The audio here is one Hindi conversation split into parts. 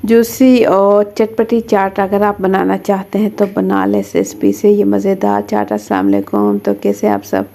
जूसी और चटपटी चाट अगर आप बनाना चाहते हैं तो बना लें इस रेसिपी से। ये मज़ेदार चाट। अस्सलाम वालेकुम। तो कैसे आप सब।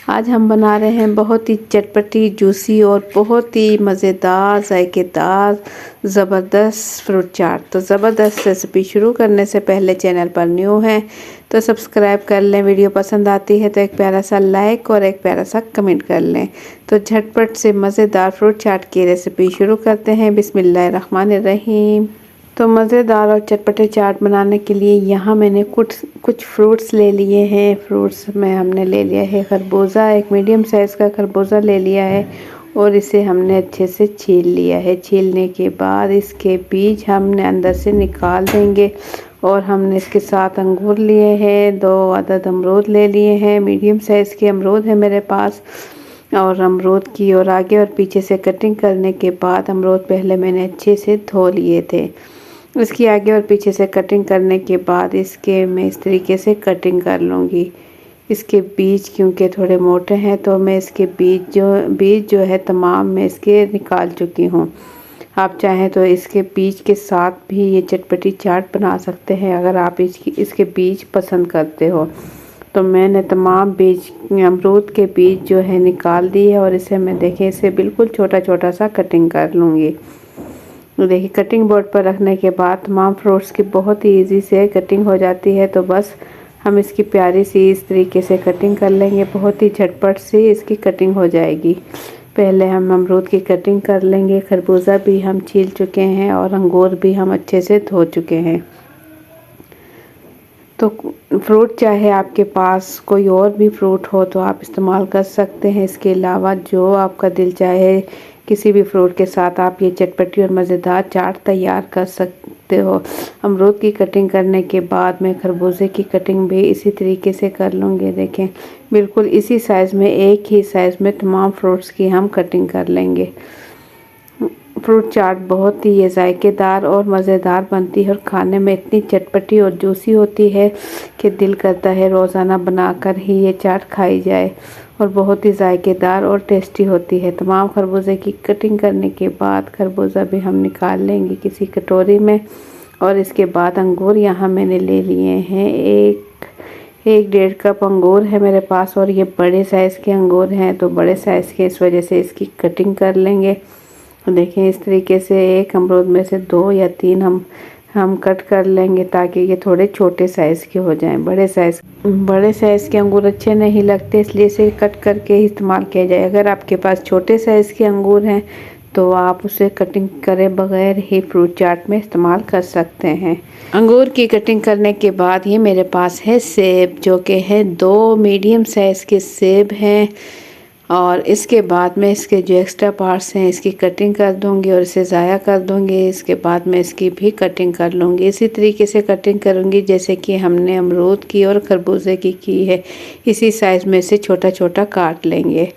आज हम बना रहे हैं बहुत ही चटपटी, जूसी और बहुत ही मज़ेदार, जायकेदार, ज़बरदस्त फ्रूट चाट। तो ज़बरदस्त रेसिपी शुरू करने से पहले चैनल पर न्यू हैं तो सब्सक्राइब कर लें। वीडियो पसंद आती है तो एक प्यारा सा लाइक और एक प्यारा सा कमेंट कर लें। तो झटपट से मज़ेदार फ्रूट चाट की रेसिपी शुरू करते हैं। बिस्मिल्लाहिर्रहमानिर्रहीम। तो मज़ेदार और चटपटे चाट बनाने के लिए यहाँ मैंने कुछ फ्रूट्स ले लिए हैं। फ्रूट्स में हमने ले लिया है खरबूजा, एक मीडियम साइज़ का खरबूजा ले लिया है और इसे हमने अच्छे से छील लिया है। छीलने के बाद इसके बीज हमने अंदर से निकाल देंगे। और हमने इसके साथ अंगूर लिए हैं, 2 अदद अमरूद ले लिए हैं, मीडियम साइज़ के अमरूद है मेरे पास। और अमरूद की और आगे और पीछे से कटिंग करने के बाद अमरूद पहले मैंने अच्छे से धो लिए थे। इसकी आगे और पीछे से कटिंग करने के बाद इसके मैं इस तरीके से कटिंग कर लूँगी। इसके बीज क्योंकि थोड़े मोटे हैं तो मैं इसके बीज जो है तमाम मैं इसके निकाल चुकी हूँ। आप चाहें तो इसके बीज के साथ भी ये चटपटी चाट बना सकते हैं अगर आप इसके बीज पसंद करते हो। तो मैंने तमाम बीज, अमरूद के बीज जो है निकाल दिए और इसे मैं देखें इसे बिल्कुल छोटा छोटा सा कटिंग कर लूँगी। देखिए कटिंग बोर्ड पर रखने के बाद तमाम फ्रूट्स की बहुत ही इजी से कटिंग हो जाती है। तो बस हम इसकी प्यारी सी इस तरीके से कटिंग कर लेंगे। बहुत ही झटपट से इसकी कटिंग हो जाएगी। पहले हम अमरूद की कटिंग कर लेंगे। खरबूजा भी हम छील चुके हैं और अंगूर भी हम अच्छे से धो चुके हैं। तो फ्रूट चाहे आपके पास कोई और भी फ्रूट हो तो आप इस्तेमाल कर सकते हैं। इसके अलावा जो आपका दिल चाहे किसी भी फ्रूट के साथ आप ये चटपटी और मज़ेदार चाट तैयार कर सकते हो। अमरूद की कटिंग करने के बाद मैं खरबूजे की कटिंग भी इसी तरीके से कर लूँगी। देखें बिल्कुल इसी साइज़ में, एक ही साइज़ में तमाम फ्रूट्स की हम कटिंग कर लेंगे। फ्रूट चाट बहुत ही जायकेदार और मज़ेदार बनती है और खाने में इतनी चटपटी और जूसी होती है कि दिल करता है रोज़ाना बनाकर ही ये चाट खाई जाए। और बहुत ही जायकेदार और टेस्टी होती है। तमाम खरबूजे की कटिंग करने के बाद खरबूजा भी हम निकाल लेंगे किसी कटोरी में। और इसके बाद अंगूर यहाँ मैंने ले लिए हैं, एक 1.5 कप अंगूर है मेरे पास और ये बड़े साइज़ के अंगूर हैं तो बड़े साइज़ के इस वजह से इसकी कटिंग कर लेंगे। देखें इस तरीके से एक अमरूद में से 2 या 3 हम कट कर लेंगे ताकि ये थोड़े छोटे साइज़ के हो जाएं। बड़े साइज़ के अंगूर अच्छे नहीं लगते इसलिए इसे कट करके ही इस्तेमाल किया जाए। अगर आपके पास छोटे साइज़ के अंगूर हैं तो आप उसे कटिंग करे बगैर ही फ्रूट चाट में इस्तेमाल कर सकते हैं। अंगूर की कटिंग करने के बाद ये मेरे पास है सेब, जो कि है 2 मीडियम साइज़ के सेब हैं। और इसके बाद मैं इसके जो एक्स्ट्रा पार्ट्स हैं इसकी कटिंग कर दूंगी और इसे ज़ाया कर दूंगी। इसके बाद मैं इसकी भी कटिंग कर लूँगी। इसी तरीके से कटिंग करूँगी जैसे कि हमने अमरूद की और खरबूजे की है। इसी साइज़ में से छोटा छोटा काट लेंगे।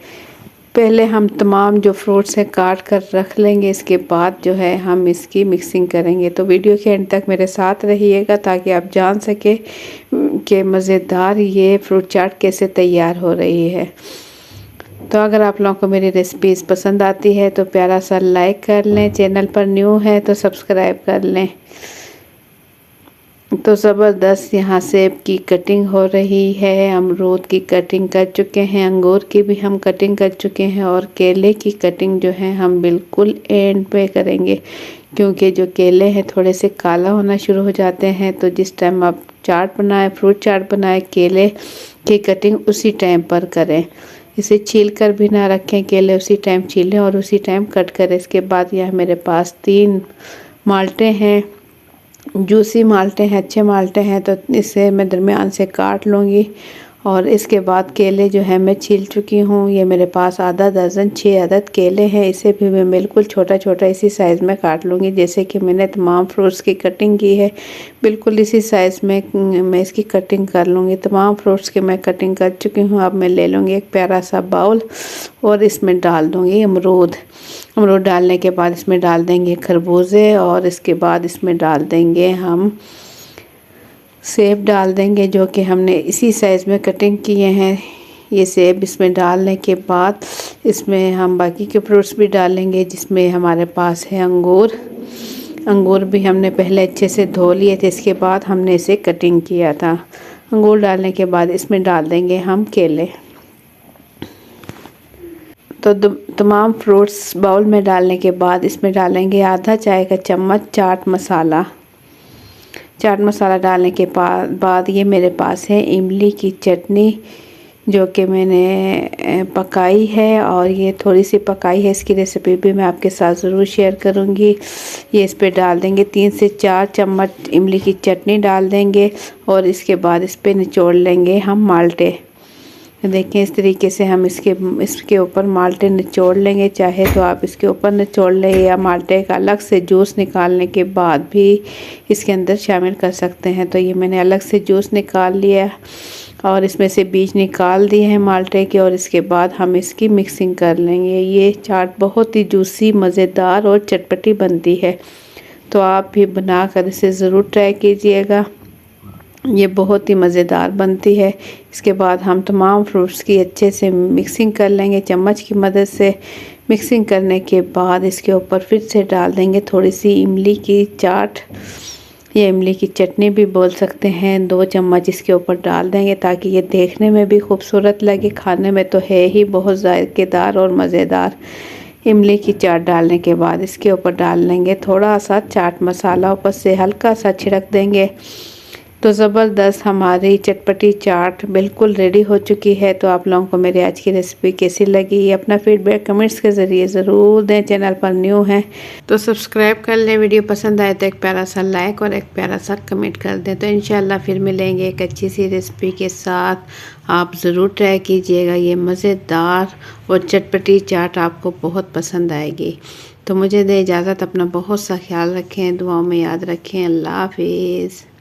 पहले हम तमाम जो फ्रूट्स हैं काट कर रख लेंगे। इसके बाद जो है हम इसकी मिक्सिंग करेंगे। तो वीडियो के एंड तक मेरे साथ रहिएगा ताकि आप जान सके कि मज़ेदार ये फ्रूट चाट कैसे तैयार हो रही है। तो अगर आप लोगों को मेरी रेसिपीज़ पसंद आती है तो प्यारा सा लाइक कर लें। चैनल पर न्यू है तो सब्सक्राइब कर लें। तो ज़बरदस्त यहाँ सेब की कटिंग हो रही है, अमरूद की कटिंग कर चुके हैं, अंगूर की भी हम कटिंग कर चुके हैं और केले की कटिंग जो है हम बिल्कुल एंड पे करेंगे क्योंकि जो केले हैं थोड़े से काला होना शुरू हो जाते हैं। तो जिस टाइम आप चाट बनाएं, फ्रूट चाट बनाएं, केले की कटिंग उसी टाइम पर करें। इसे छील कर भी ना रखें, केले उसी टाइम छीलें और उसी टाइम कट करें। इसके बाद यह मेरे पास 3 माल्टे हैं, जूसी माल्टे हैं, अच्छे माल्टे हैं तो इसे मैं दरमियान से काट लूँगी। और इसके बाद केले जो है मैं छील चुकी हूँ। ये मेरे पास आधा दर्जन 6 अदद केले हैं। इसे भी मैं बिल्कुल छोटा छोटा इसी साइज़ में काट लूँगी जैसे कि मैंने तमाम फ्रूट्स की कटिंग की है। बिल्कुल इसी साइज़ में मैं इसकी कटिंग कर लूँगी। तमाम फ्रूट्स की मैं कटिंग कर चुकी हूँ। अब मैं ले लूँगी एक प्यारा सा बाउल और इसमें डाल दूँगी अमरूद डालने के बाद इसमें डाल देंगे खरबूजे और इसके बाद इसमें डाल देंगे हम सेब डाल देंगे जो कि हमने इसी साइज़ में कटिंग किए हैं। ये सेब इसमें डालने के बाद इसमें हम बाकी के फ्रूट्स भी डालेंगे जिसमें हमारे पास है अंगूर। अंगूर भी हमने पहले अच्छे से धो लिए थे, इसके बाद हमने इसे कटिंग किया था। अंगूर डालने के बाद इसमें डाल देंगे हम केले। तो तमाम फ्रूट्स बाउल में डालने के बाद इसमें डालेंगे आधा चाय का चम्मच चाट मसाला। चाट मसाला डालने के बाद ये मेरे पास है इमली की चटनी, जो कि मैंने पकाई है और ये थोड़ी सी पकाई है। इसकी रेसिपी भी मैं आपके साथ ज़रूर शेयर करूँगी। ये इस पे डाल देंगे 3 से 4 चम्मच इमली की चटनी डाल देंगे और इसके बाद इस पे निचोड़ लेंगे हम माल्टे। देखें इस तरीके से हम इसके ऊपर माल्टे निचोड़ लेंगे। चाहे तो आप इसके ऊपर निचोड़ लें या माल्टे का अलग से जूस निकालने के बाद भी इसके अंदर शामिल कर सकते हैं। तो ये मैंने अलग से जूस निकाल लिया और इसमें से बीज निकाल दिए हैं माल्टे के, और इसके बाद हम इसकी मिक्सिंग कर लेंगे। ये चाट बहुत ही जूसी, मज़ेदार और चटपटी बनती है, तो आप भी बनाकर इसे ज़रूर ट्राई कीजिएगा। ये बहुत ही मज़ेदार बनती है। इसके बाद हम तमाम फ्रूट्स की अच्छे से मिक्सिंग कर लेंगे चम्मच की मदद से। मिक्सिंग करने के बाद इसके ऊपर फिर से डाल देंगे थोड़ी सी इमली की चाट, ये इमली की चटनी भी बोल सकते हैं। 2 चम्मच इसके ऊपर डाल देंगे ताकि ये देखने में भी खूबसूरत लगे, खाने में तो है ही बहुत जायकेदार और मज़ेदार। इमली की चाट डालने के बाद इसके ऊपर डाल लेंगे थोड़ा सा चाट मसाला, ऊपर से हल्का सा छिड़क देंगे। तो ज़बरदस्त हमारी चटपटी चाट बिल्कुल रेडी हो चुकी है। तो आप लोगों को मेरी आज की रेसिपी कैसी लगी, अपना फीडबैक कमेंट्स के ज़रिए ज़रूर दें। चैनल पर न्यू हैं तो सब्सक्राइब कर लें। वीडियो पसंद आए तो एक प्यारा सा लाइक और एक प्यारा सा कमेंट कर दें। तो इंशाल्लाह फिर मिलेंगे एक अच्छी सी रेसिपी के साथ। आप ज़रूर ट्राई कीजिएगा, ये मज़ेदार और चटपटी चाट आपको बहुत पसंद आएगी। तो मुझे दे इजाज़त, अपना बहुत सा ख्याल रखें, दुआओं में याद रखें। अल्लाह हाफिज़।